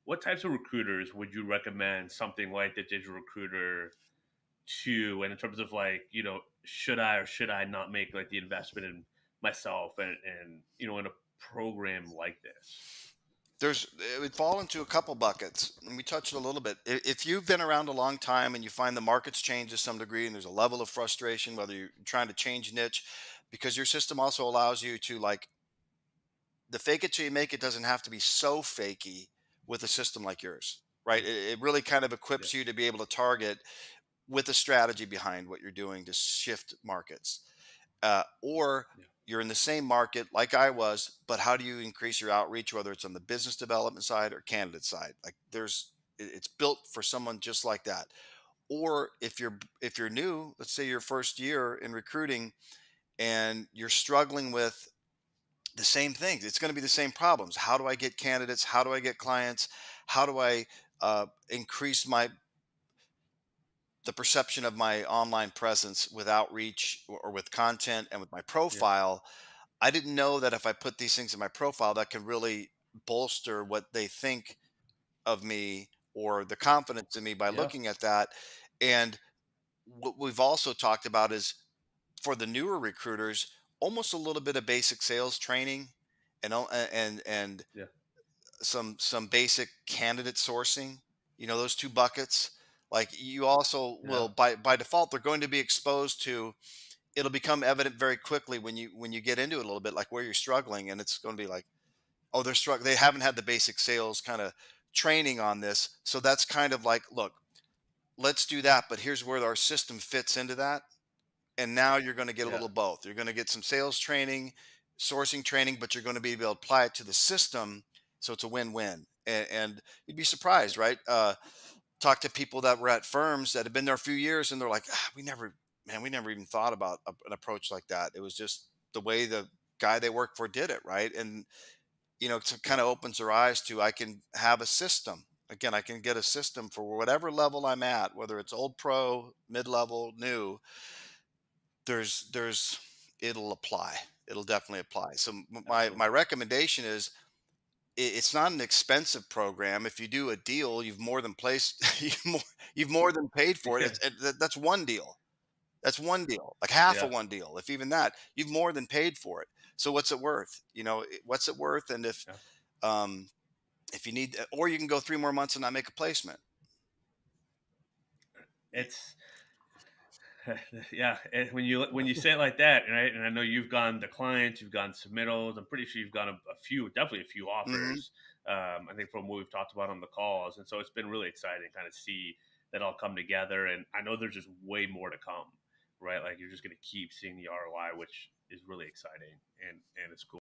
what types of recruiters would you recommend something like the digital recruiter to? And in terms of like, should I or should I not make like the investment in myself and in a program like this? It would fall into a couple buckets, and we touched it a little bit. If you've been around a long time and you find the market's changed to some degree, and there's a level of frustration, whether you're trying to change niche, because your system also allows you to like the fake it till you make it doesn't have to be so fakey with a system like yours, right? It really kind of Yeah. equips you to be able to target with a strategy behind what you're doing to shift markets. Or Yeah. you're in the same market like I was, but how do you increase your outreach, whether it's on the business development side or candidate side? Like it's built for someone just like that. Or if you're new, let's say your first year in recruiting and you're struggling with the same things, it's going to be the same problems. How do I get candidates? How do I get clients? How do I increase the perception of my online presence with outreach or with content and with my Yeah. profile? I didn't know that if I put these things in my profile, that could really bolster what they think of me or the confidence in me by Yeah. looking at that. And what we've also talked about is for the newer recruiters, almost a little bit of basic sales training and Yeah. some basic candidate sourcing. Those two buckets. Like you also Yeah. will by default, they're going to be exposed to. It'll become evident very quickly when you get into it a little bit, like where you're struggling, and it's going to be like, oh, they're struggling. They haven't had the basic sales kind of training on this, so that's kind of like, look, let's do that, but here's where our system fits into that. And now you're going to get a Yeah. little both. You're going to get some sales training, sourcing training, but you're going to be able to apply it to the system, so it's a win-win. And you'd be surprised, right? Talk to people that were at firms that have been there a few years, and they're like, we never even thought about an approach like that. It was just the way the guy they worked for did it, right? And it kind Yeah. of opens their eyes to, I can have a system. Again, I can get a system for whatever level I'm at, whether it's old pro, mid level, new. There's it'll apply. It'll definitely apply. So my Absolutely. recommendation is, it's not an expensive program. If you do a deal, you've more than placed, you've more than paid for it. Yeah. That's one deal. That's one deal, like half Yeah. of one deal. If even that, you've more than paid for it. So what's it worth? What's it worth? And Yeah. um, if you need, or you can go 3 more months and not make a placement. It's yeah. When you say it like that, right? And I know you've gone the clients, you've gone submittals. I'm pretty sure you've gone a few, definitely a few Hmm. offers. I think from what we've talked about on the calls, and so it's been really exciting, kind of see that all come together. And I know there's just way more to come, right? Like you're just going to keep seeing the ROI, which is really exciting and it's cool.